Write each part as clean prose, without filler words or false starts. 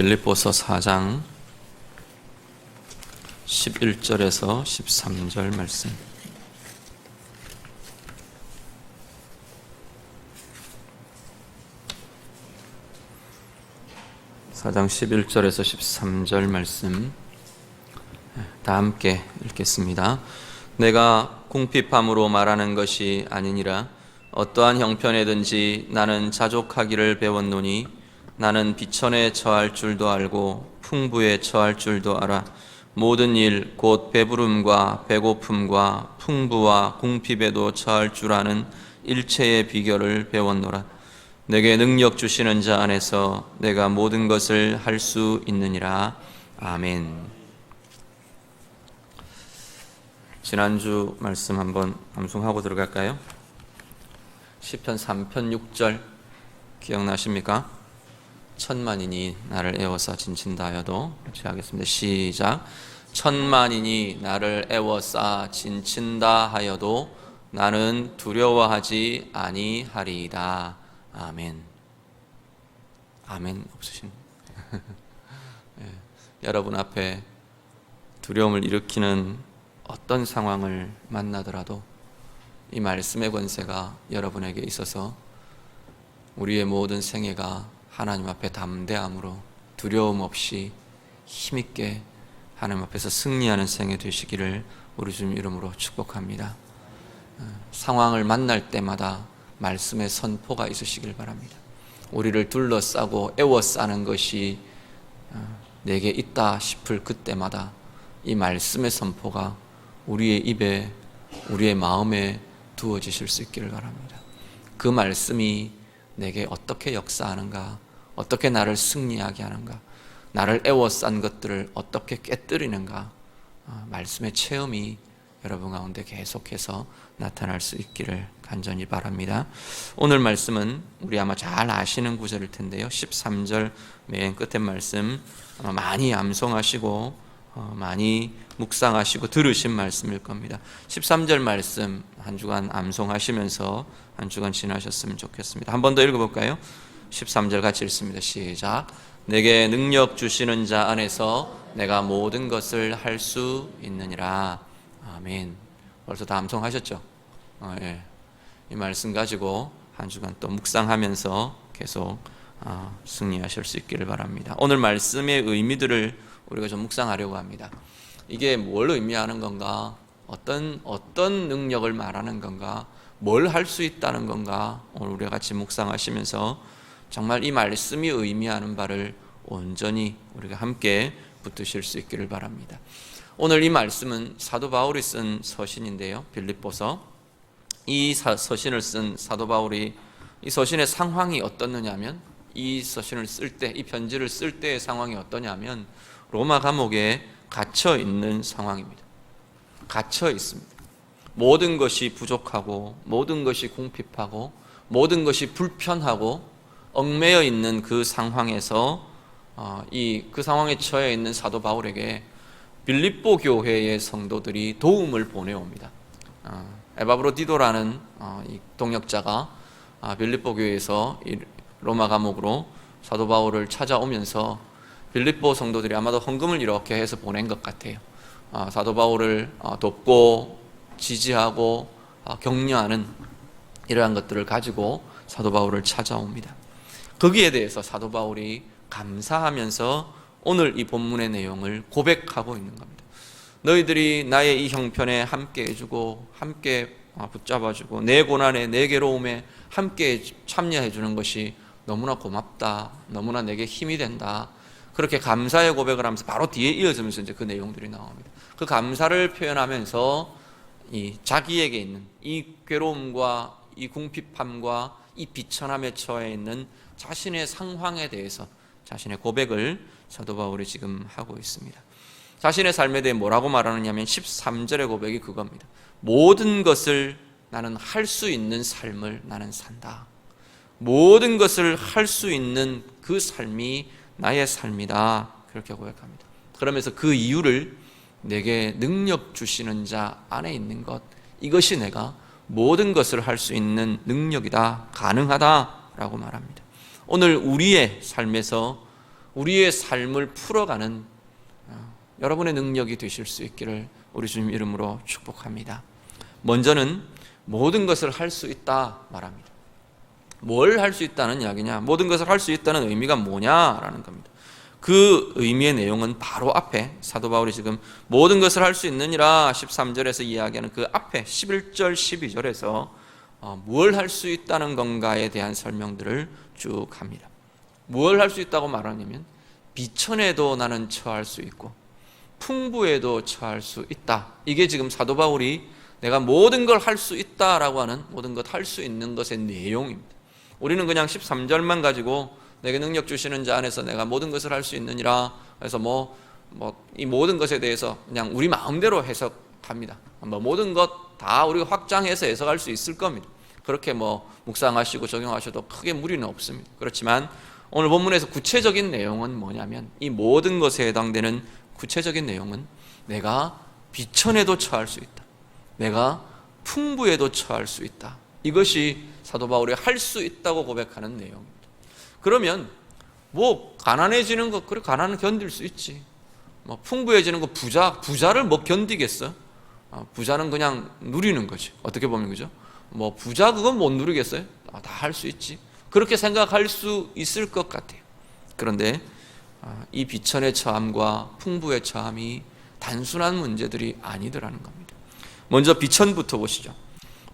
빌립보서 4장 11절에서 13절 말씀. 사 장 11절에서 13절 말씀 다 함께 읽겠습니다. 내가 궁핍함으로 말하는 것이 아니니라. 어떠한 형편에든지 나는 자족하기를 배웠노니 나는 비천에 처할 줄도 알고 풍부에 처할 줄도 알아. 모든 일 곧 배부름과 배고픔과 풍부와 궁핍에도 처할 줄 아는 일체의 비결을 배웠노라. 내게 능력 주시는 자 안에서 내가 모든 것을 할 수 있느니라. 아멘. 지난주 말씀 한번 암송하고 들어갈까요? 시편 3편 6절 기억나십니까? 천만인이 나를 애워싸 진친다 하여도, 같이 하겠습니다. 시작. 천만인이 나를 애워싸 진친다 하여도 나는 두려워하지 아니하리이다. 아멘. 아멘 없으신 네. 여러분 앞에 두려움을 일으키는 어떤 상황을 만나더라도 이 말씀의 권세가 여러분에게 있어서 우리의 모든 생애가 하나님 앞에 담대함으로 두려움 없이 힘있게 하나님 앞에서 승리하는 생애 되시기를 우리 주님 이름으로 축복합니다. 상황을 만날 때마다 말씀의 선포가 있으시길 바랍니다. 우리를 둘러싸고 애워싸는 것이 내게 있다 싶을 그때마다 이 말씀의 선포가 우리의 입에, 우리의 마음에 두어지실 수 있기를 바랍니다. 그 말씀이 내게 어떻게 역사하는가, 어떻게 나를 승리하게 하는가, 나를 애워싼 것들을 어떻게 깨뜨리는가, 말씀의 체험이 여러분 가운데 계속해서 나타날 수 있기를 간절히 바랍니다. 오늘 말씀은 우리 아마 잘 아시는 구절일 텐데요, 13절 맨 끝에 말씀 아마 많이 암송하시고 많이 묵상하시고 들으신 말씀일 겁니다. 13절 말씀 한 주간 암송하시면서 한 주간 지나셨으면 좋겠습니다. 한 번 더 읽어볼까요? 13절 같이 읽습니다. 시작. 내게 능력 주시는 자 안에서 내가 모든 것을 할 수 있느니라. 아멘. 벌써 다 암송하셨죠? 예. 이 말씀 가지고 한 주간 또 묵상하면서 계속 승리하실 수 있기를 바랍니다. 오늘 말씀의 의미들을 우리가 좀 묵상하려고 합니다. 이게 뭘 의미하는 건가? 어떤 능력을 말하는 건가? 뭘 할 수 있다는 건가? 오늘 우리가 같이 묵상하시면서 정말 이 말씀이 의미하는 바를 온전히 우리가 함께 붙드실 수 있기를 바랍니다. 오늘 이 말씀은 사도 바울이 쓴 서신인데요, 빌립보서. 이 서신을 쓴 사도 바울이 이 서신의 상황이 어떻느냐면, 이 서신을 쓸 때, 이 편지를 쓸 때의 상황이 어떠냐면 로마 감옥에 갇혀 있는 상황입니다. 갇혀 있습니다. 모든 것이 부족하고 모든 것이 궁핍하고 모든 것이 불편하고 얽매여 있는 그 상황에서 그 상황에 처해 있는 사도 바울에게 빌립보 교회의 성도들이 도움을 보내옵니다. 에바브로디도라는 이 동역자가 빌립보 교회에서 로마 감옥으로 사도 바울을 찾아오면서 빌립보 성도들이 아마도 헌금을 이렇게 해서 보낸 것 같아요. 사도 바울을 돕고 지지하고 격려하는 이러한 것들을 가지고 사도 바울을 찾아옵니다. 거기에 대해서 사도 바울이 감사하면서 오늘 이 본문의 내용을 고백하고 있는 겁니다. 너희들이 나의 이 형편에 함께 해주고 함께 붙잡아주고 내 고난에 내 괴로움에 함께 참여해 주는 것이 너무나 고맙다, 너무나 내게 힘이 된다, 그렇게 감사의 고백을 하면서 바로 뒤에 이어지면서 이제 그 내용들이 나옵니다. 그 감사를 표현하면서 이 자기에게 있는 이 괴로움과 이 궁핍함과 이 비천함에 처해 있는 자신의 상황에 대해서 자신의 고백을 사도 바울이 지금 하고 있습니다. 자신의 삶에 대해 뭐라고 말하느냐면 13절의 고백이 그겁니다. 모든 것을 나는 할 수 있는 삶을 나는 산다. 모든 것을 할 수 있는 그 삶이 나의 삶이다. 그렇게 고백합니다. 그러면서 그 이유를 내게 능력 주시는 자 안에 있는 것, 이것이 내가 모든 것을 할 수 있는 능력이다, 가능하다라고 말합니다. 오늘 우리의 삶에서 우리의 삶을 풀어가는 여러분의 능력이 되실 수 있기를 우리 주님 이름으로 축복합니다. 먼저는 모든 것을 할 수 있다 말합니다. 뭘 할 수 있다는 이야기냐? 모든 것을 할 수 있다는 의미가 뭐냐라는 겁니다. 그 의미의 내용은 바로 앞에 사도 바울이 지금 모든 것을 할 수 있느니라 13절에서 이야기하는 그 앞에 11절 12절에서 뭘 할 수 있다는 건가에 대한 설명들을 쭉 합니다. 뭘 할 수 있다고 말하냐면 비천에도 나는 처할 수 있고 풍부에도 처할 수 있다. 이게 지금 사도 바울이 내가 모든 걸 할 수 있다라고 하는 모든 것 할 수 있는 것의 내용입니다. 우리는 그냥 13절만 가지고 내게 능력 주시는 자 안에서 내가 모든 것을 할 수 있느니라 그래서 이 모든 것에 대해서 그냥 우리 마음대로 해석합니다. 모든 것 다 우리가 확장해서 해석할 수 있을 겁니다. 그렇게 묵상하시고 적용하셔도 크게 무리는 없습니다. 그렇지만 오늘 본문에서 구체적인 내용은 뭐냐면 이 모든 것에 해당되는 구체적인 내용은 내가 비천에도 처할 수 있다. 내가 풍부에도 처할 수 있다. 이것이 사도 바울이 할 수 있다고 고백하는 내용입니다. 그러면 가난해지는 것, 그래 가난은 견딜 수 있지. 풍부해지는 것, 부자를 견디겠어? 부자는 그냥 누리는 거지. 어떻게 보면 그죠? 부자 그건 못 누리겠어요? 다 할 수 있지. 그렇게 생각할 수 있을 것 같아요. 그런데 이 비천의 처함과 풍부의 처함이 단순한 문제들이 아니더라는 겁니다. 먼저 비천부터 보시죠.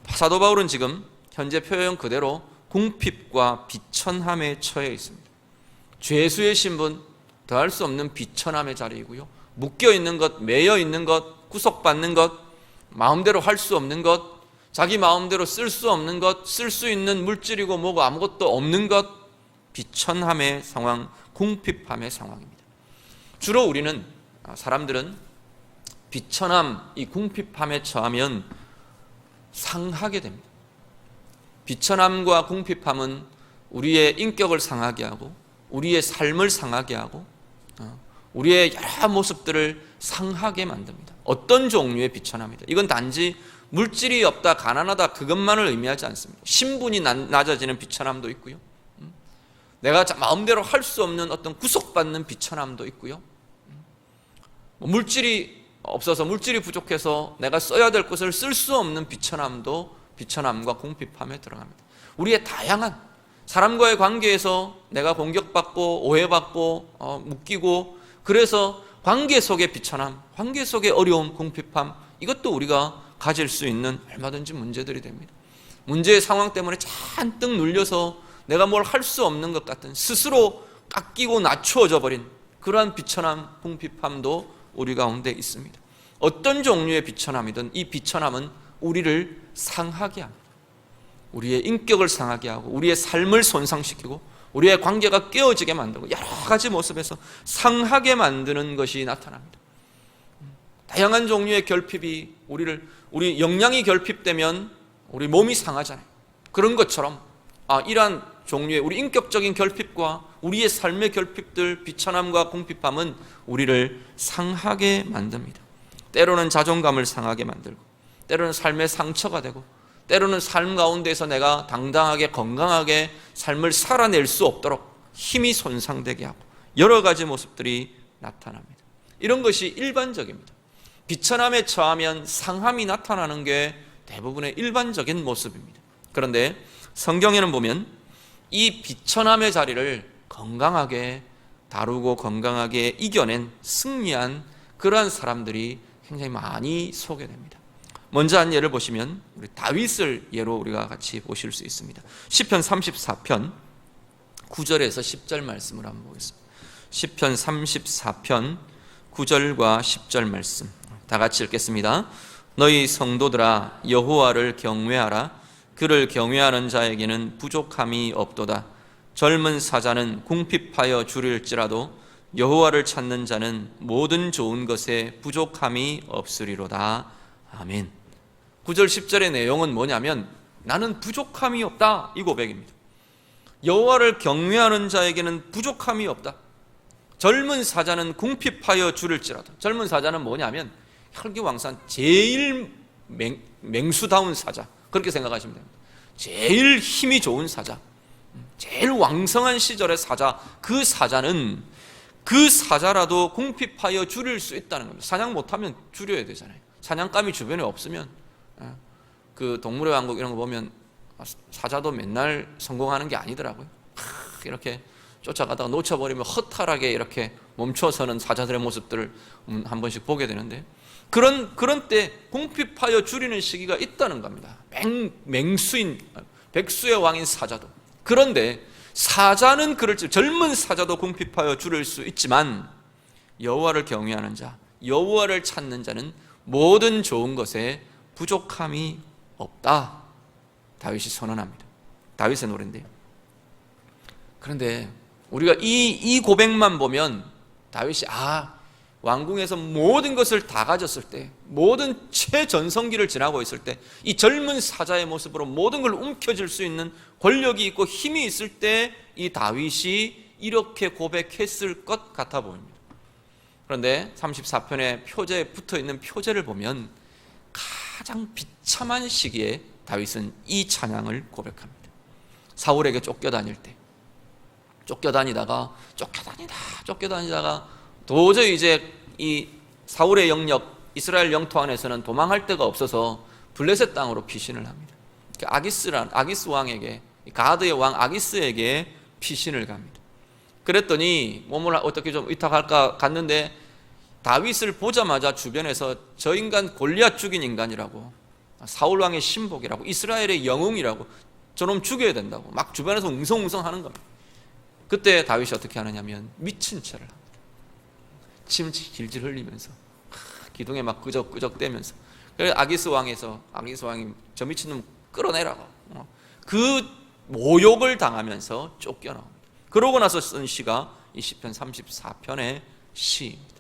사도 바울은 지금 현재 표현 그대로 궁핍과 비천함에 처해 있습니다. 죄수의 신분, 더할 수 없는 비천함의 자리이고요. 묶여있는 것, 매여있는 것, 구속받는 것, 마음대로 할 수 없는 것, 자기 마음대로 쓸 수 없는 것, 쓸 수 있는 물질이고 뭐고 아무것도 없는 것, 비천함의 상황, 궁핍함의 상황입니다. 주로 우리는 사람들은 비천함, 이 궁핍함에 처하면 상하게 됩니다. 비천함과 궁핍함은 우리의 인격을 상하게 하고 우리의 삶을 상하게 하고 우리의 여러 모습들을 상하게 만듭니다. 어떤 종류의 비천함이다. 이건 단지 물질이 없다, 가난하다 그것만을 의미하지 않습니다. 신분이 낮아지는 비천함도 있고요. 내가 마음대로 할 수 없는 어떤 구속받는 비천함도 있고요. 물질이 없어서 물질이 부족해서 내가 써야 될 것을 쓸 수 없는 비천함과 궁핍함에 들어갑니다. 우리의 다양한 사람과의 관계에서 내가 공격받고 오해받고 묶이고 그래서 관계 속의 비천함, 관계 속의 어려움, 궁핍함 이것도 우리가 가질 수 있는 얼마든지 문제들이 됩니다. 문제의 상황 때문에 잔뜩 눌려서 내가 뭘 할 수 없는 것 같은 스스로 깎이고 낮추어져 버린 그러한 비천함, 궁핍함도 우리 가운데 있습니다. 어떤 종류의 비천함이든 이 비천함은 우리를 상하게 합니다. 우리의 인격을 상하게 하고 우리의 삶을 손상시키고 우리의 관계가 깨어지게 만들고 여러 가지 모습에서 상하게 만드는 것이 나타납니다. 다양한 종류의 결핍이 우리 영양이 결핍되면 우리 몸이 상하잖아요. 그런 것처럼 이러한 종류의 우리 인격적인 결핍과 우리의 삶의 결핍들, 비천함과 궁핍함은 우리를 상하게 만듭니다. 때로는 자존감을 상하게 만들고 때로는 삶의 상처가 되고 때로는 삶 가운데서 내가 당당하게 건강하게 삶을 살아낼 수 없도록 힘이 손상되게 하고 여러 가지 모습들이 나타납니다. 이런 것이 일반적입니다. 비천함에 처하면 상함이 나타나는 게 대부분의 일반적인 모습입니다. 그런데 성경에는 보면 이 비천함의 자리를 건강하게 다루고 건강하게 이겨낸 승리한 그러한 사람들이 굉장히 많이 소개됩니다. 먼저 한 예를 보시면 우리 다윗을 예로 우리가 같이 보실 수 있습니다. 시편 34편 9절에서 10절 말씀을 한번 보겠습니다. 시편 34편 9절과 10절 말씀 다 같이 읽겠습니다. 너희 성도들아 여호와를 경외하라. 그를 경외하는 자에게는 부족함이 없도다. 젊은 사자는 궁핍하여 주릴지라도 여호와를 찾는 자는 모든 좋은 것에 부족함이 없으리로다. 아멘. 9절 10절의 내용은 뭐냐면 나는 부족함이 없다 이 고백입니다. 여호와를 경외하는 자에게는 부족함이 없다. 젊은 사자는 궁핍하여 주릴지라도 젊은 사자는 뭐냐면 혈기왕성한 제일 맹수다운 사자 그렇게 생각하시면 됩니다. 제일 힘이 좋은 사자 제일 왕성한 시절의 사자 그 사자는 그 사자라도 궁핍하여 줄일 수 있다는 겁니다. 사냥 못하면 줄여야 되잖아요. 사냥감이 주변에 없으면, 그 동물의 왕국 이런 거 보면 사자도 맨날 성공하는 게 아니더라고요. 이렇게 쫓아가다가 놓쳐버리면 허탈하게 이렇게 멈춰서는 사자들의 모습들을 한 번씩 보게 되는데, 그런 때 궁핍하여 줄이는 시기가 있다는 겁니다. 맹수인, 백수의 왕인 사자도. 그런데 사자는 그럴지, 젊은 사자도 궁핍하여 줄일 수 있지만 여호와를 경외하는 자, 여호와를 찾는 자는 모든 좋은 것에 부족함이 없다. 다윗이 선언합니다. 다윗의 노래인데요. 그런데 우리가 이 고백만 보면 다윗이 왕궁에서 모든 것을 다 가졌을 때, 모든 최전성기를 지나고 있을 때, 이 젊은 사자의 모습으로 모든 걸 움켜쥘 수 있는 권력이 있고 힘이 있을 때 이 다윗이 이렇게 고백했을 것 같아 보입니다. 그런데 34편에 표제에 붙어있는 표제를 보면 가장 비참한 시기에 다윗은 이 찬양을 고백합니다. 사울에게 쫓겨다닐 때, 쫓겨다니다가 도저히 이제 이 사울의 영역, 이스라엘 영토 안에서는 도망할 데가 없어서 블레셋 땅으로 피신을 합니다. 아기스 왕에게, 가드의 왕 아기스에게 피신을 갑니다. 그랬더니 몸을 어떻게 좀 의탁할까 갔는데 다윗을 보자마자 주변에서 저 인간 골리앗 죽인 인간이라고, 사울 왕의 신복이라고, 이스라엘의 영웅이라고, 저놈 죽여야 된다고 막 주변에서 웅성웅성 하는 겁니다. 그때 다윗이 어떻게 하느냐면 미친 체를 합니다. 침 질질 흘리면서 기둥에 막 끄적끄적대면서, 그래서 아기스 왕이 저 미친놈 끌어내라고 그 모욕을 당하면서 쫓겨나옵니다. 그러고 나서 쓴 시가 이 시편 34편의 시입니다.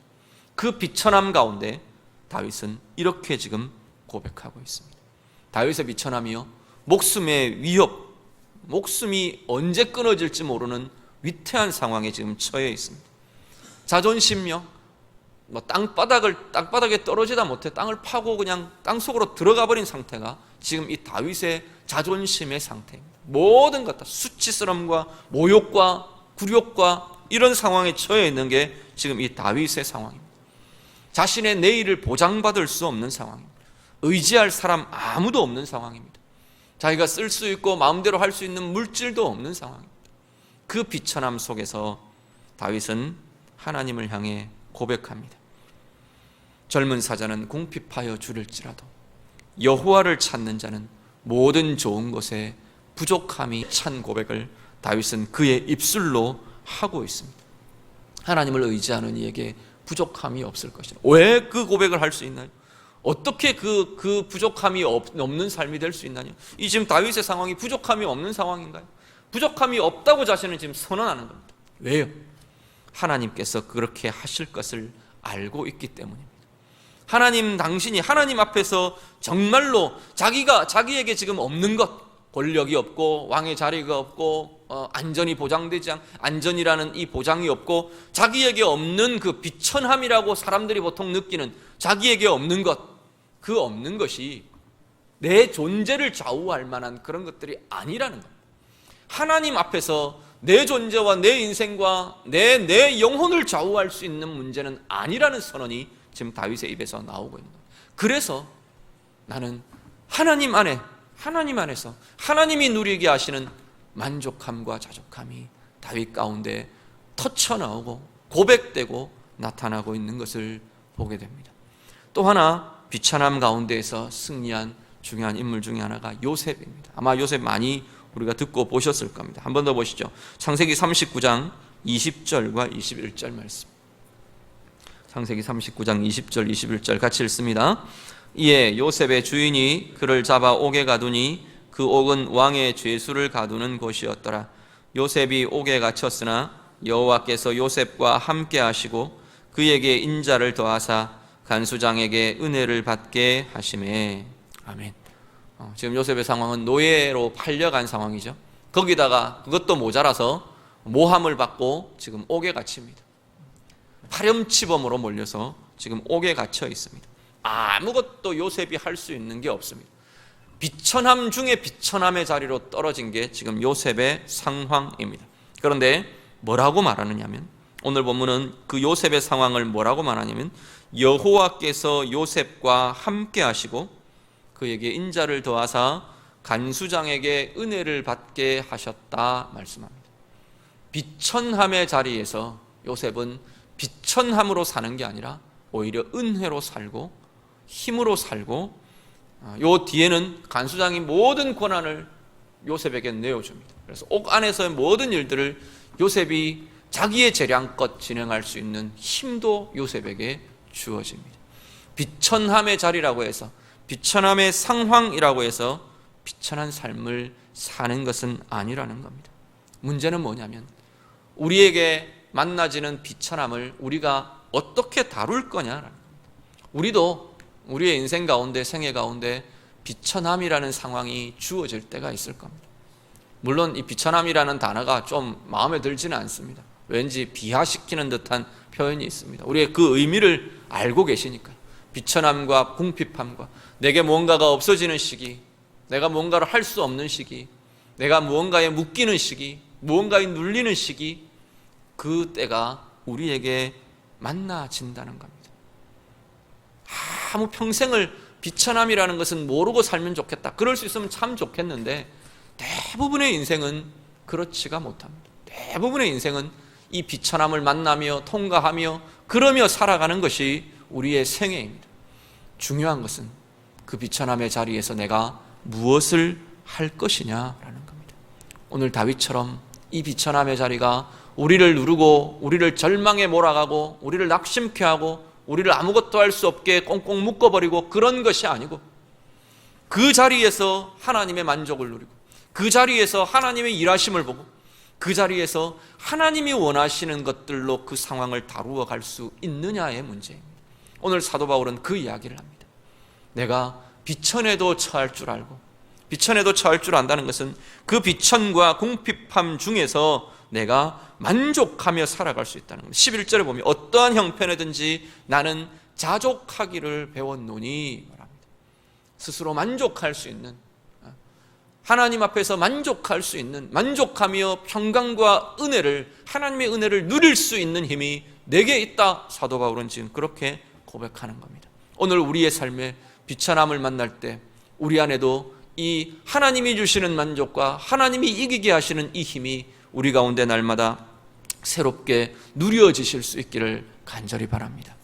그 비천함 가운데 다윗은 이렇게 지금 고백하고 있습니다. 다윗의 비천함이요, 목숨의 위협, 목숨이 언제 끊어질지 모르는 위태한 상황에 지금 처해 있습니다. 자존심요, 땅바닥에 떨어지다 못해 땅을 파고 그냥 땅속으로 들어가 버린 상태가 지금 이 다윗의 자존심의 상태입니다. 모든 것 다 수치스러움과 모욕과 굴욕과 이런 상황에 처해 있는 게 지금 이 다윗의 상황입니다. 자신의 내일을 보장받을 수 없는 상황입니다. 의지할 사람 아무도 없는 상황입니다. 자기가 쓸 수 있고 마음대로 할 수 있는 물질도 없는 상황입니다. 그 비천함 속에서 다윗은 하나님을 향해 고백합니다. 젊은 사자는 궁핍하여 줄일지라도 여호와를 찾는 자는 모든 좋은 것에 부족함이 찬 고백을 다윗은 그의 입술로 하고 있습니다. 하나님을 의지하는 이에게 부족함이 없을 것이다. 왜 그 고백을 할 수 있나요? 어떻게 그 부족함이 없는 삶이 될 수 있나요? 이 지금 다윗의 상황이 부족함이 없는 상황인가요? 부족함이 없다고 자신은 지금 선언하는 겁니다. 왜요? 하나님께서 그렇게 하실 것을 알고 있기 때문입니다. 당신이 하나님 앞에서 정말로 자기에게 지금 없는 것, 권력이 없고 왕의 자리가 없고 안전이 보장되지 안전이라는 이 보장이 없고 자기에게 없는 그 비천함이라고 사람들이 보통 느끼는 자기에게 없는 것, 그 없는 것이 내 존재를 좌우할 만한 그런 것들이 아니라는 겁니다. 하나님 앞에서 내 존재와 내 인생과 내 영혼을 좌우할 수 있는 문제는 아니라는 선언이 지금 다윗의 입에서 나오고 있는 거예요. 그래서 나는 하나님 안에서 하나님이 누리게 하시는 만족함과 자족함이 다윗 가운데 터쳐나오고 고백되고 나타나고 있는 것을 보게 됩니다. 또 하나 비천함 가운데에서 승리한 중요한 인물 중에 하나가 요셉입니다. 아마 요셉 많이 우리가 듣고 보셨을 겁니다. 한 번 더 보시죠. 창세기 39장 20절과 21절 말씀. 창세기 39장 20절 21절 같이 읽습니다. 이에 요셉의 주인이 그를 잡아 옥에 가두니 그 옥은 왕의 죄수를 가두는 곳이었더라. 요셉이 옥에 갇혔으나 여호와께서 요셉과 함께 하시고 그에게 인자를 더하사 간수장에게 은혜를 받게 하시매. 아멘. 지금 요셉의 상황은 노예로 팔려간 상황이죠. 거기다가 그것도 모자라서 모함을 받고 지금 옥에 갇힙니다. 파렴치범으로 몰려서 지금 옥에 갇혀 있습니다. 아무것도 요셉이 할 수 있는 게 없습니다. 비천함 중에 비천함의 자리로 떨어진 게 지금 요셉의 상황입니다. 그런데 뭐라고 말하느냐면 오늘 본문은 그 요셉의 상황을 뭐라고 말하냐면 여호와께서 요셉과 함께 하시고 그에게 인자를 더하사 간수장에게 은혜를 받게 하셨다 말씀합니다. 비천함의 자리에서 요셉은 비천함으로 사는 게 아니라 오히려 은혜로 살고 힘으로 살고, 요 뒤에는 간수장이 모든 권한을 요셉에게 내어줍니다. 그래서 옥 안에서의 모든 일들을 요셉이 자기의 재량껏 진행할 수 있는 힘도 요셉에게 주어집니다. 비천함의 자리라고 해서, 비천함의 상황이라고 해서 비천한 삶을 사는 것은 아니라는 겁니다. 문제는 뭐냐면 우리에게 만나지는 비천함을 우리가 어떻게 다룰 거냐라는 겁니다. 우리도 우리의 인생 가운데, 생애 가운데 비천함이라는 상황이 주어질 때가 있을 겁니다. 물론 이 비천함이라는 단어가 좀 마음에 들지는 않습니다. 왠지 비하시키는 듯한 표현이 있습니다. 우리의 그 의미를 알고 계시니까. 비천함과 궁핍함과 내게 무언가가 없어지는 시기, 내가 무언가를 할 수 없는 시기, 내가 무언가에 묶이는 시기, 무언가에 눌리는 시기, 그 때가 우리에게 만나진다는 겁니다. 아무 평생을 비천함이라는 것은 모르고 살면 좋겠다, 그럴 수 있으면 참 좋겠는데 대부분의 인생은 그렇지가 못합니다. 대부분의 인생은 이 비천함을 만나며 통과하며 그러며 살아가는 것이 우리의 생애입니다. 중요한 것은 그 비천함의 자리에서 내가 무엇을 할 것이냐라는 겁니다. 오늘 다윗처럼 이 비천함의 자리가 우리를 누르고 우리를 절망에 몰아가고 우리를 낙심케 하고 우리를 아무것도 할 수 없게 꽁꽁 묶어버리고 그런 것이 아니고, 그 자리에서 하나님의 만족을 누리고 그 자리에서 하나님의 일하심을 보고 그 자리에서 하나님이 원하시는 것들로 그 상황을 다루어 갈 수 있느냐의 문제입니다. 오늘 사도 바울은 그 이야기를 합니다. 내가 비천에도 처할 줄 알고, 비천에도 처할 줄 안다는 것은 그 비천과 궁핍함 중에서 내가 만족하며 살아갈 수 있다는 겁니다. 11절에 보면 어떠한 형편에든지 나는 자족하기를 배웠노니 말합니다. 스스로 만족할 수 있는, 하나님 앞에서 만족할 수 있는, 만족하며 평강과 은혜를, 하나님의 은혜를 누릴 수 있는 힘이 내게 있다. 사도 바울은 지금 그렇게 고백하는 겁니다. 오늘 우리의 삶에 비천함을 만날 때 우리 안에도 이 하나님이 주시는 만족과 하나님이 이기게 하시는 이 힘이 우리 가운데 날마다 새롭게 누려지실 수 있기를 간절히 바랍니다.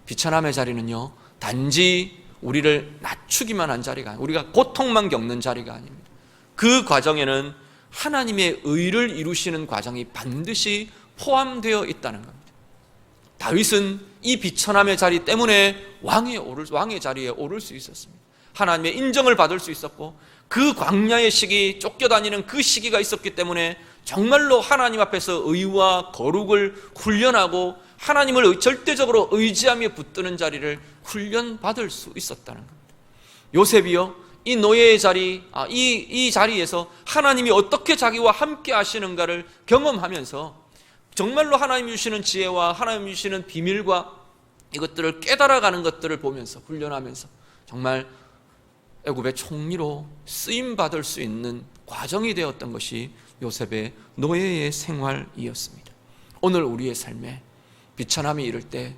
비천함의 자리는요, 단지 우리를 낮추기만 한 자리가 아니에요. 우리가 고통만 겪는 자리가 아닙니다. 그 과정에는 하나님의 의를 이루시는 과정이 반드시 포함되어 있다는 겁니다. 다윗은 이 비천함의 자리 때문에 왕의 자리에 오를 수 있었습니다. 하나님의 인정을 받을 수 있었고, 그 광야의 시기, 쫓겨다니는 그 시기가 있었기 때문에 정말로 하나님 앞에서 의와 거룩을 훈련하고 하나님을 절대적으로 의지하며 붙드는 자리를 훈련받을 수 있었다는 겁니다. 요셉이요, 이 노예의 자리, 이 자리에서 하나님이 어떻게 자기와 함께 하시는가를 경험하면서 정말로 하나님이 주시는 지혜와 하나님이 주시는 비밀과 이것들을 깨달아가는 것들을 보면서 훈련하면서 정말 애굽의 총리로 쓰임받을 수 있는 과정이 되었던 것이 요셉의 노예의 생활이었습니다. 오늘 우리의 삶에 비천함이 이를 때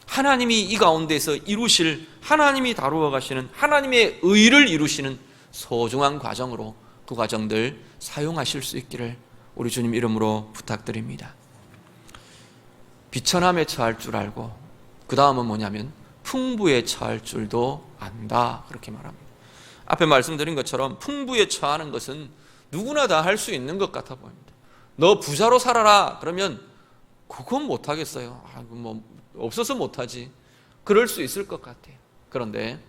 하나님이 이 가운데서 이루실, 하나님이 다루어 가시는 하나님의 의를 이루시는 소중한 과정으로 그 과정들 사용하실 수 있기를 우리 주님 이름으로 부탁드립니다. 비천함에 처할 줄 알고 그 다음은 뭐냐면 풍부에 처할 줄도 안다, 그렇게 말합니다. 앞에 말씀드린 것처럼 풍부에 처하는 것은 누구나 다 할 수 있는 것 같아 보입니다. 너 부자로 살아라 그러면 그건 못하겠어요. 없어서 못하지. 그럴 수 있을 것 같아요. 그런데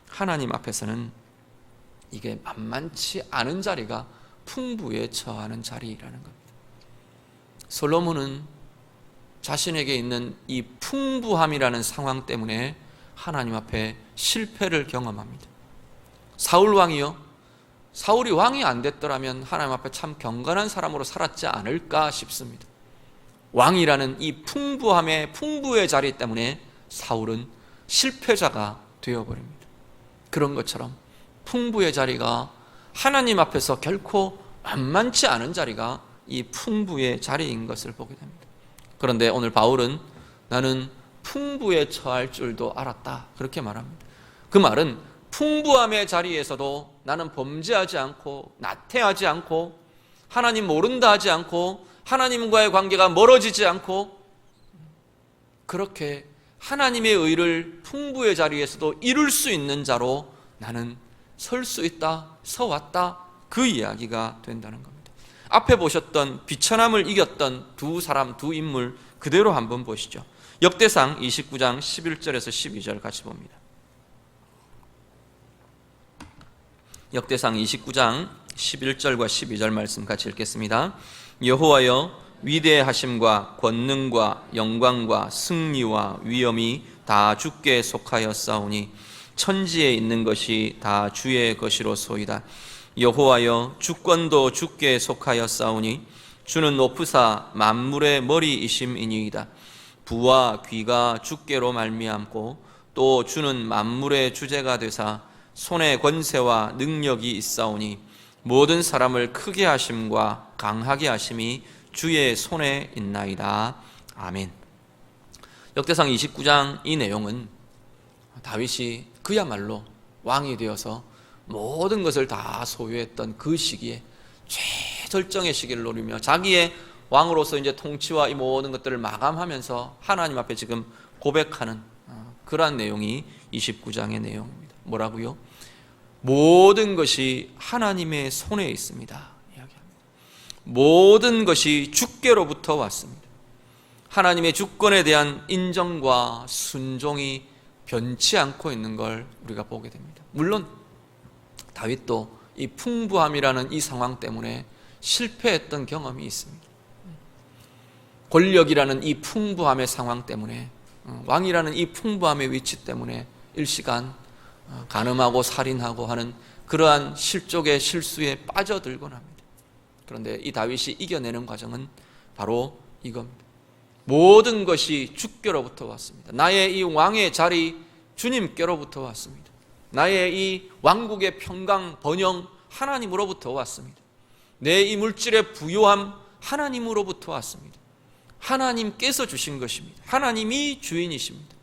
하나님 앞에서는 이게 만만치 않은 자리가 풍부에 처하는 자리라는 겁니다. 솔로몬은 자신에게 있는 이 풍부함이라는 상황 때문에 하나님 앞에 실패를 경험합니다. 사울 왕이요, 사울이 왕이 안 됐더라면 하나님 앞에 참 경건한 사람으로 살았지 않을까 싶습니다. 왕이라는 이 풍부의 자리 때문에 사울은 실패자가 되어버립니다. 그런 것처럼 풍부의 자리가 하나님 앞에서 결코 만만치 않은 자리가 이 풍부의 자리인 것을 보게 됩니다. 그런데 오늘 바울은 나는 풍부에 처할 줄도 알았다, 그렇게 말합니다. 그 말은 풍부함의 자리에서도 나는 범죄하지 않고 나태하지 않고 하나님 모른다 하지 않고 하나님과의 관계가 멀어지지 않고 그렇게 하나님의 의를 풍부의 자리에서도 이룰 수 있는 자로 나는 설 수 있다, 서왔다, 그 이야기가 된다는 겁니다. 앞에 보셨던 비천함을 이겼던 두 사람, 두 인물 그대로 한번 보시죠. 역대상 29장 11절에서 12절 같이 봅니다. 역대상 29장 11절과 12절 말씀 같이 읽겠습니다. 여호와여, 위대하심과 권능과 영광과 승리와 위엄이 다 주께 속하였사오니 천지에 있는 것이 다 주의 것이로소이다. 여호와여, 주권도 주께 속하였사오니 주는 높으사 만물의 머리이심이니이다. 부와 귀가 주께로 말미암고 또 주는 만물의 주제가 되사 손에 권세와 능력이 있사오니 모든 사람을 크게 하심과 강하게 하심이 주의 손에 있나이다. 아멘. 역대상 29장 이 내용은 다윗이 그야말로 왕이 되어서 모든 것을 다 소유했던 그 시기에 최절정의 시기를 노리며 자기의 왕으로서 이제 통치와 이 모든 것들을 마감하면서 하나님 앞에 지금 고백하는 그러한 내용이 29장의 내용입니다. 뭐라고요? 모든 것이 하나님의 손에 있습니다 이야기합니다. 모든 것이 주께로부터 왔습니다. 하나님의 주권에 대한 인정과 순종이 변치 않고 있는 걸 우리가 보게 됩니다. 물론 다윗도 이 풍부함이라는 이 상황 때문에 실패했던 경험이 있습니다. 권력이라는 이 풍부함의 상황 때문에, 왕이라는 이 풍부함의 위치 때문에 일시간 간음하고 살인하고 하는 그러한 실족의 실수에 빠져들곤 합니다. 그런데 이 다윗이 이겨내는 과정은 바로 이겁니다. 모든 것이 주께로부터 왔습니다. 나의 이 왕의 자리 주님께로부터 왔습니다. 나의 이 왕국의 평강 번영 하나님으로부터 왔습니다. 내 이 물질의 부요함 하나님으로부터 왔습니다. 하나님께서 주신 것입니다. 하나님이 주인이십니다.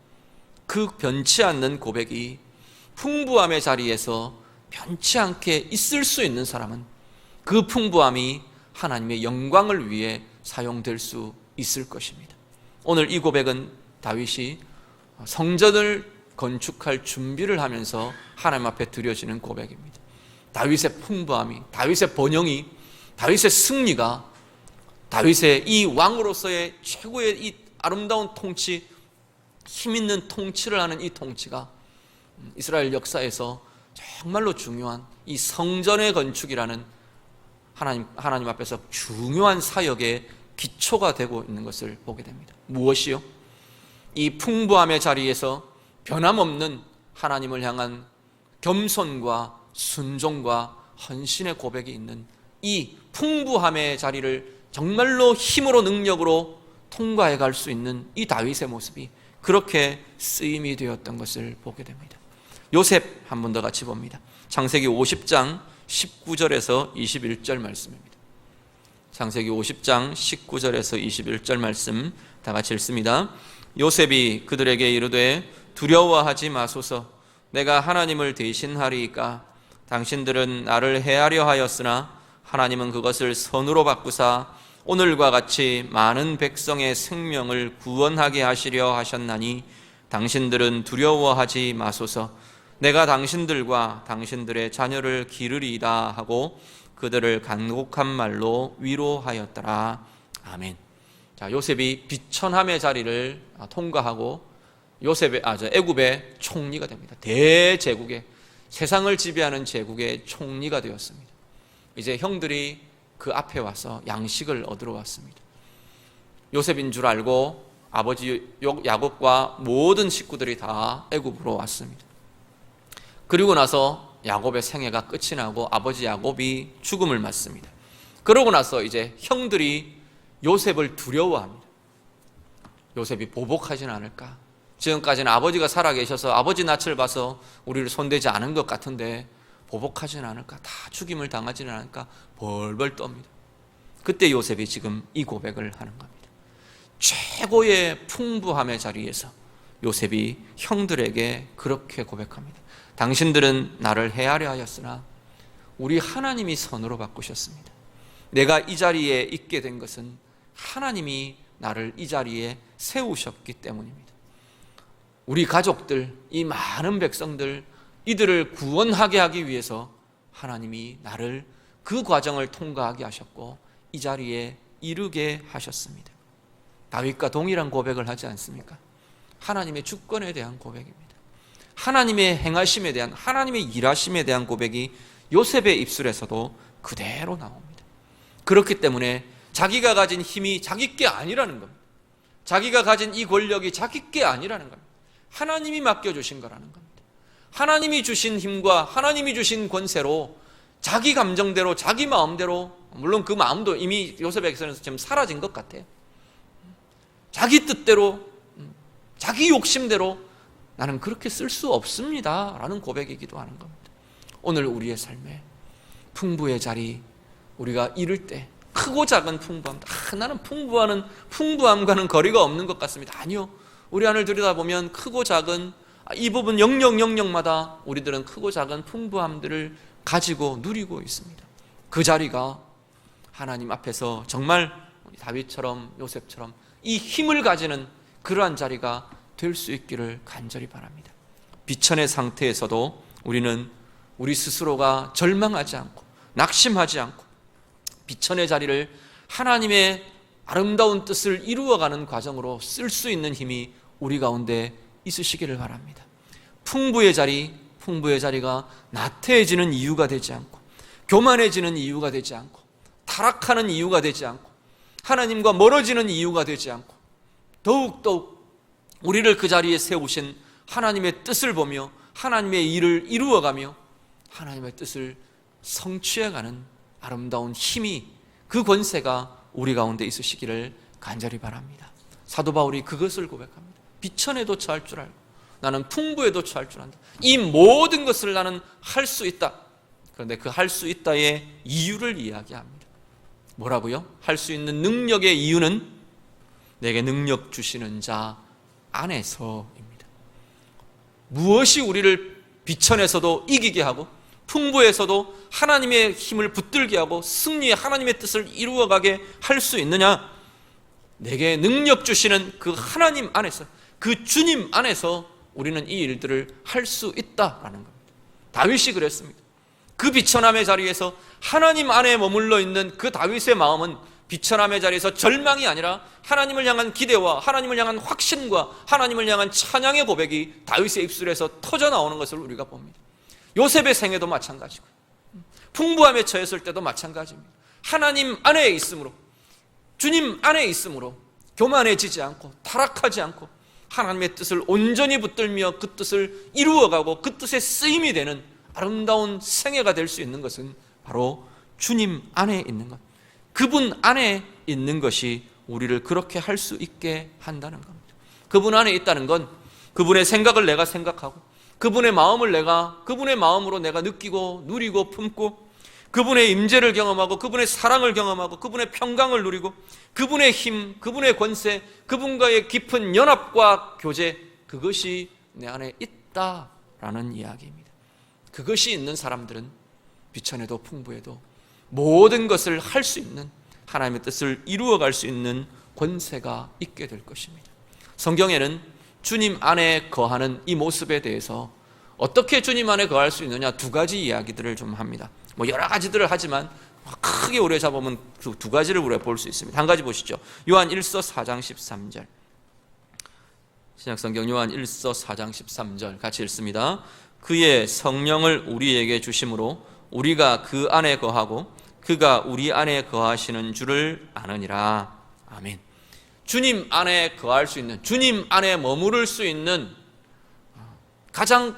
그 변치 않는 고백이 풍부함의 자리에서 변치 않게 있을 수 있는 사람은 그 풍부함이 하나님의 영광을 위해 사용될 수 있을 것입니다. 오늘 이 고백은 다윗이 성전을 건축할 준비를 하면서 하나님 앞에 드려지는 고백입니다. 다윗의 풍부함이, 다윗의 번영이, 다윗의 승리가, 다윗의 이 왕으로서의 최고의 이 아름다운 통치, 힘 있는 통치를 하는 이 통치가 이스라엘 역사에서 정말로 중요한 이 성전의 건축이라는 하나님 앞에서 중요한 사역의 기초가 되고 있는 것을 보게 됩니다. 무엇이요? 이 풍부함의 자리에서 변함없는 하나님을 향한 겸손과 순종과 헌신의 고백이 있는 이 풍부함의 자리를 정말로 힘으로 능력으로 통과해 갈 수 있는 이 다윗의 모습이 그렇게 쓰임이 되었던 것을 보게 됩니다. 요셉 한 번 더 같이 봅니다. 창세기 50장 19절에서 21절 말씀입니다. 창세기 50장 19절에서 21절 말씀 다 같이 읽습니다. 요셉이 그들에게 이르되 두려워하지 마소서. 내가 하나님을 대신하리이까. 당신들은 나를 해하려 하였으나 하나님은 그것을 선으로 바꾸사 오늘과 같이 많은 백성의 생명을 구원하게 하시려 하셨나니 당신들은 두려워하지 마소서. 내가 당신들과 당신들의 자녀를 기르리이다 하고 그들을 간곡한 말로 위로하였더라. 아멘. 자, 요셉이 비천함의 자리를 통과하고 애굽의 총리가 됩니다. 대제국의, 세상을 지배하는 제국의 총리가 되었습니다. 이제 형들이 그 앞에 와서 양식을 얻으러 왔습니다. 요셉인 줄 알고 아버지 야곱과 모든 식구들이 다 애굽으로 왔습니다. 그리고 나서 야곱의 생애가 끝이 나고 아버지 야곱이 죽음을 맞습니다. 그러고 나서 이제 형들이 요셉을 두려워합니다. 요셉이 보복하지는 않을까? 지금까지는 아버지가 살아계셔서 아버지 낯을 봐서 우리를 손대지 않은 것 같은데 보복하지는 않을까? 다 죽임을 당하지는 않을까? 벌벌 떱니다. 그때 요셉이 지금 이 고백을 하는 겁니다. 최고의 풍부함의 자리에서 요셉이 형들에게 그렇게 고백합니다. 당신들은 나를 해하려 하였으나 우리 하나님이 선으로 바꾸셨습니다. 내가 이 자리에 있게 된 것은 하나님이 나를 이 자리에 세우셨기 때문입니다. 우리 가족들, 이 많은 백성들, 이들을 구원하게 하기 위해서 하나님이 나를 그 과정을 통과하게 하셨고 이 자리에 이르게 하셨습니다. 다윗과 동일한 고백을 하지 않습니까? 하나님의 주권에 대한 고백입니다. 하나님의 행하심에 대한, 하나님의 일하심에 대한 고백이 요셉의 입술에서도 그대로 나옵니다. 그렇기 때문에 자기가 가진 힘이 자기 게 아니라는 겁니다. 자기가 가진 이 권력이 자기 게 아니라는 겁니다. 하나님이 맡겨주신 거라는 겁니다. 하나님이 주신 힘과 하나님이 주신 권세로 자기 감정대로, 자기 마음대로, 물론 그 마음도 이미 요셉에게서는 지금 사라진 것 같아요. 자기 뜻대로, 자기 욕심대로 나는 그렇게 쓸 수 없습니다 라는 고백이기도 하는 겁니다. 오늘 우리의 삶에 풍부의 자리, 우리가 이룰 때 크고 작은 풍부함, 나는 풍부함과는 거리가 없는 것 같습니다. 아니요, 우리 안을 들여다보면 크고 작은 이 부분 영역마다 우리들은 크고 작은 풍부함들을 가지고 누리고 있습니다. 그 자리가 하나님 앞에서 정말 다윗처럼 요셉처럼 이 힘을 가지는 그러한 자리가 될 수 있기를 간절히 바랍니다. 비천의 상태에서도 우리는 우리 스스로가 절망하지 않고 낙심하지 않고 비천의 자리를 하나님의 아름다운 뜻을 이루어가는 과정으로 쓸 수 있는 힘이 우리 가운데 있으시기를 바랍니다. 풍부의 자리가 나태해지는 이유가 되지 않고 교만해지는 이유가 되지 않고 타락하는 이유가 되지 않고 하나님과 멀어지는 이유가 되지 않고 더욱더욱 우리를 그 자리에 세우신 하나님의 뜻을 보며 하나님의 일을 이루어가며 하나님의 뜻을 성취해가는 아름다운 힘이, 그 권세가 우리 가운데 있으시기를 간절히 바랍니다. 사도 바울이 그것을 고백합니다. 비천에도 처할 줄 알고 나는 풍부에도 처할 줄 안다. 이 모든 것을 나는 할 수 있다. 그런데 그 할 수 있다의 이유를 이야기합니다. 뭐라고요? 할 수 있는 능력의 이유는 내게 능력 주시는 자 안에서입니다. 무엇이 우리를 비천에서도 이기게 하고 풍부에서도 하나님의 힘을 붙들게 하고 승리의 하나님의 뜻을 이루어가게 할 수 있느냐? 내게 능력 주시는 그 하나님 안에서, 그 주님 안에서 우리는 이 일들을 할 수 있다라는 겁니다. 다윗이 그랬습니다. 그 비천함의 자리에서 하나님 안에 머물러 있는 그 다윗의 마음은 비천함의 자리에서 절망이 아니라 하나님을 향한 기대와 하나님을 향한 확신과 하나님을 향한 찬양의 고백이 다윗의 입술에서 터져 나오는 것을 우리가 봅니다. 요셉의 생애도 마찬가지고 풍부함에 처했을 때도 마찬가지입니다. 하나님 안에 있으므로, 주님 안에 있으므로 교만해지지 않고 타락하지 않고 하나님의 뜻을 온전히 붙들며 그 뜻을 이루어가고 그 뜻에 쓰임이 되는 아름다운 생애가 될 수 있는 것은 바로 주님 안에 있는 것, 그분 안에 있는 것이 우리를 그렇게 할 수 있게 한다는 겁니다. 그분 안에 있다는 건 그분의 생각을 내가 생각하고 그분의 마음을 그분의 마음으로 내가 느끼고 누리고 품고 그분의 임재를 경험하고 그분의 사랑을 경험하고 그분의 평강을 누리고 그분의 힘, 그분의 권세, 그분과의 깊은 연합과 교제, 그것이 내 안에 있다라는 이야기입니다. 그것이 있는 사람들은 비천에도 풍부에도 모든 것을 할 수 있는, 하나님의 뜻을 이루어갈 수 있는 권세가 있게 될 것입니다. 성경에는 주님 안에 거하는 이 모습에 대해서 어떻게 주님 안에 거할 수 있느냐, 두 가지 이야기들을 좀 합니다. 여러 가지들을 하지만 크게 오래 잡으면 두 가지를 우리가 볼 수 있습니다. 한 가지 보시죠. 요한 1서 4장 13절. 신약성경 요한 1서 4장 13절 같이 읽습니다. 그의 성령을 우리에게 주심으로 우리가 그 안에 거하고 그가 우리 안에 거하시는 줄을 아느니라. 아멘. 주님 안에 거할 수 있는, 주님 안에 머무를 수 있는 가장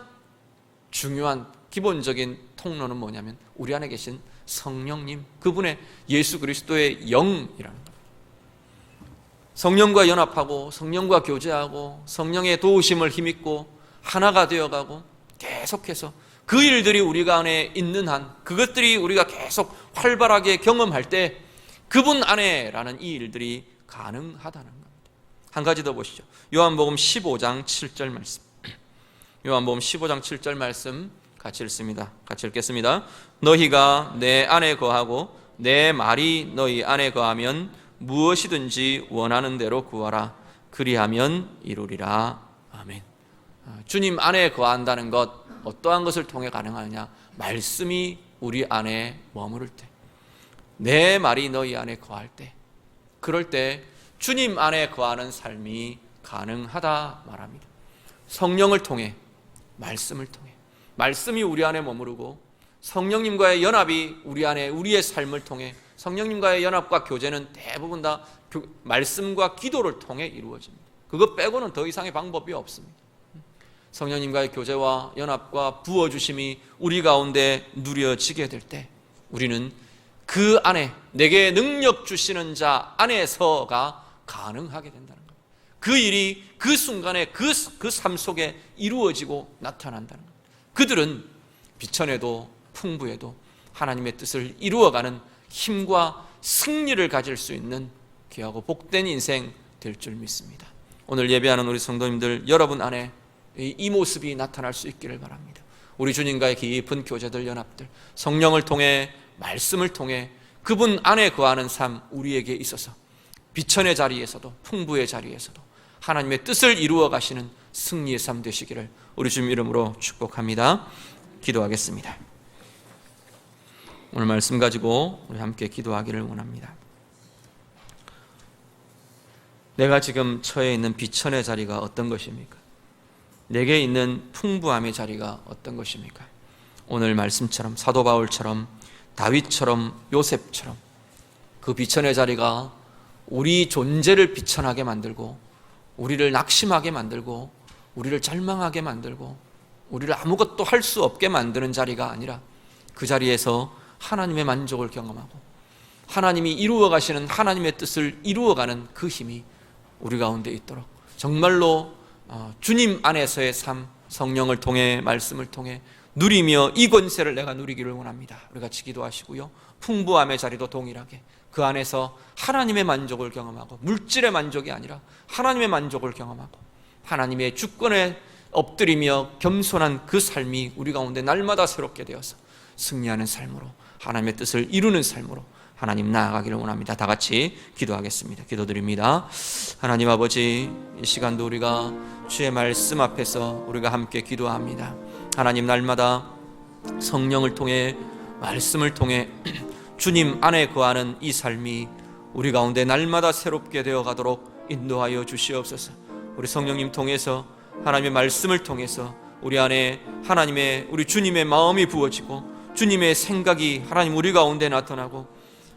중요한 기본적인 통로는 뭐냐면 우리 안에 계신 성령님, 그분의 예수 그리스도의 영이라는 겁니다. 성령과 연합하고 성령과 교제하고 성령의 도우심을 힘입고 하나가 되어가고 계속해서 그 일들이 우리가 안에 있는 한, 그것들이 우리가 계속 활발하게 경험할 때 그분 안에라는 이 일들이 가능하다는 겁니다. 한 가지 더 보시죠. 요한복음 15장 7절 말씀. 요한복음 15장 7절 말씀 같이 읽습니다. 같이 읽겠습니다. 너희가 내 안에 거하고 내 말이 너희 안에 거하면 무엇이든지 원하는 대로 구하라. 그리하면 이루리라. 아멘. 주님 안에 거한다는 것, 어떠한 것을 통해 가능하느냐? 말씀이 우리 안에 머무를 때, 내 말이 너희 안에 거할 때, 그럴 때 주님 안에 거하는 삶이 가능하다 말합니다. 성령을 통해, 말씀을 통해, 말씀이 우리 안에 머무르고 성령님과의 연합이 우리 안에, 우리의 삶을 통해, 성령님과의 연합과 교제는 대부분 다 말씀과 기도를 통해 이루어집니다. 그것 빼고는 더 이상의 방법이 없습니다. 성령님과의 교제와 연합과 부어주심이 우리 가운데 누려지게 될 때 우리는 그 안에, 내게 능력 주시는 자 안에서가 가능하게 된다는 겁니다. 그 일이 그 순간에 그 삶 속에 이루어지고 나타난다는 겁니다. 그들은 비천에도 풍부에도 하나님의 뜻을 이루어가는 힘과 승리를 가질 수 있는 귀하고 복된 인생 될 줄 믿습니다. 오늘 예배하는 우리 성도님들, 여러분 안에 이 모습이 나타날 수 있기를 바랍니다. 우리 주님과의 깊은 교제들, 연합들, 성령을 통해, 말씀을 통해 그분 안에 거하는 삶, 우리에게 있어서 비천의 자리에서도 풍부의 자리에서도 하나님의 뜻을 이루어 가시는 승리의 삶 되시기를 우리 주님 이름으로 축복합니다. 기도하겠습니다. 오늘 말씀 가지고 우리 함께 기도하기를 원합니다. 내가 지금 처해 있는 비천의 자리가 어떤 것입니까? 내게 있는 풍부함의 자리가 어떤 것입니까? 오늘 말씀처럼, 사도 바울처럼, 다윗처럼, 요셉처럼 그 비천의 자리가 우리 존재를 비천하게 만들고, 우리를 낙심하게 만들고, 우리를 절망하게 만들고, 우리를 아무것도 할 수 없게 만드는 자리가 아니라 그 자리에서 하나님의 만족을 경험하고 하나님이 이루어 가시는 하나님의 뜻을 이루어가는 그 힘이 우리 가운데 있도록 정말로 주님 안에서의 삶, 성령을 통해, 말씀을 통해 누리며 이 권세를 내가 누리기를 원합니다. 우리 같이 기도하시고요. 풍부함의 자리도 동일하게 그 안에서 하나님의 만족을 경험하고, 물질의 만족이 아니라 하나님의 만족을 경험하고 하나님의 주권에 엎드리며 겸손한 그 삶이 우리 가운데 날마다 새롭게 되어서 승리하는 삶으로, 하나님의 뜻을 이루는 삶으로 하나님 나아가기를 원합니다. 다 같이 기도하겠습니다. 기도드립니다. 하나님 아버지, 이 시간도 우리가 주의 말씀 앞에서 우리가 함께 기도합니다. 하나님, 날마다 성령을 통해, 말씀을 통해 주님 안에 거하는 이 삶이 우리 가운데 날마다 새롭게 되어 가도록 인도하여 주시옵소서. 우리 성령님 통해서, 하나님의 말씀을 통해서 우리 안에 하나님의, 우리 주님의 마음이 부어지고 주님의 생각이 하나님 우리 가운데 나타나고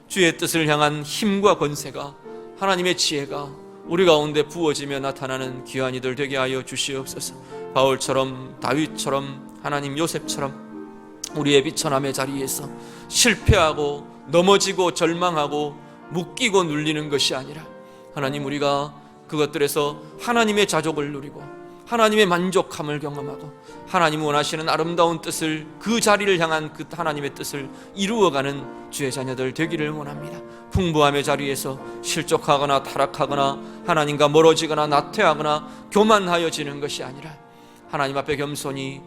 주의 뜻을 향한 힘과 권세가, 하나님의 지혜가 우리 가운데 부어지며 나타나는 귀한 이들 되게 하여 주시옵소서. 바울처럼, 다윗처럼, 하나님 요셉처럼 우리의 비천함의 자리에서 실패하고 넘어지고 절망하고 묶이고 눌리는 것이 아니라 하나님, 우리가 그것들에서 하나님의 자족을 누리고 하나님의 만족함을 경험하고 하나님 원하시는 아름다운 뜻을, 그 자리를 향한 그 하나님의 뜻을 이루어가는 주의 자녀들 되기를 원합니다. 풍부함의 자리에서 실족하거나 타락하거나 하나님과 멀어지거나 나태하거나 교만하여지는 것이 아니라 하나님 앞에 겸손히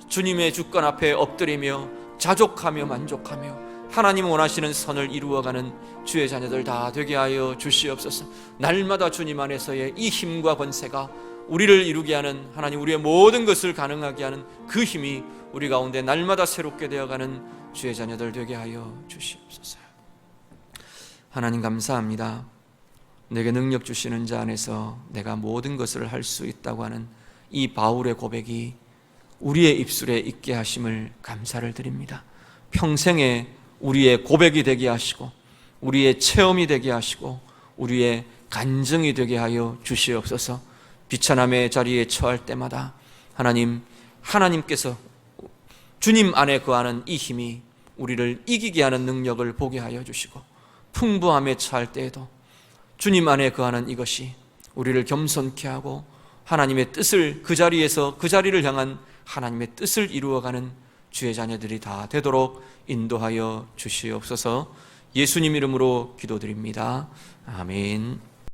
주님의 주권 앞에 엎드리며 자족하며 만족하며 하나님 원하시는 선을 이루어가는 주의 자녀들 다 되게 하여 주시옵소서. 날마다 주님 안에서의 이 힘과 권세가 우리를 이루게 하는, 하나님 우리의 모든 것을 가능하게 하는 그 힘이 우리 가운데 날마다 새롭게 되어가는 주의 자녀들 되게 하여 주시옵소서. 하나님 감사합니다. 내게 능력 주시는 자 안에서 내가 모든 것을 할 수 있다고 하는 이 바울의 고백이 우리의 입술에 있게 하심을 감사를 드립니다. 평생에 우리의 고백이 되게 하시고 우리의 체험이 되게 하시고 우리의 간증이 되게 하여 주시옵소서. 비천함의 자리에 처할 때마다 하나님께서 주님 안에 거하는 이 힘이 우리를 이기게 하는 능력을 보게 하여 주시고, 풍부함에 처할 때에도 주님 안에 거하는 이것이 우리를 겸손케 하고 하나님의 뜻을, 그 자리에서 그 자리를 향한 하나님의 뜻을 이루어가는 주의 자녀들이 다 되도록 인도하여 주시옵소서. 예수님 이름으로 기도드립니다. 아멘.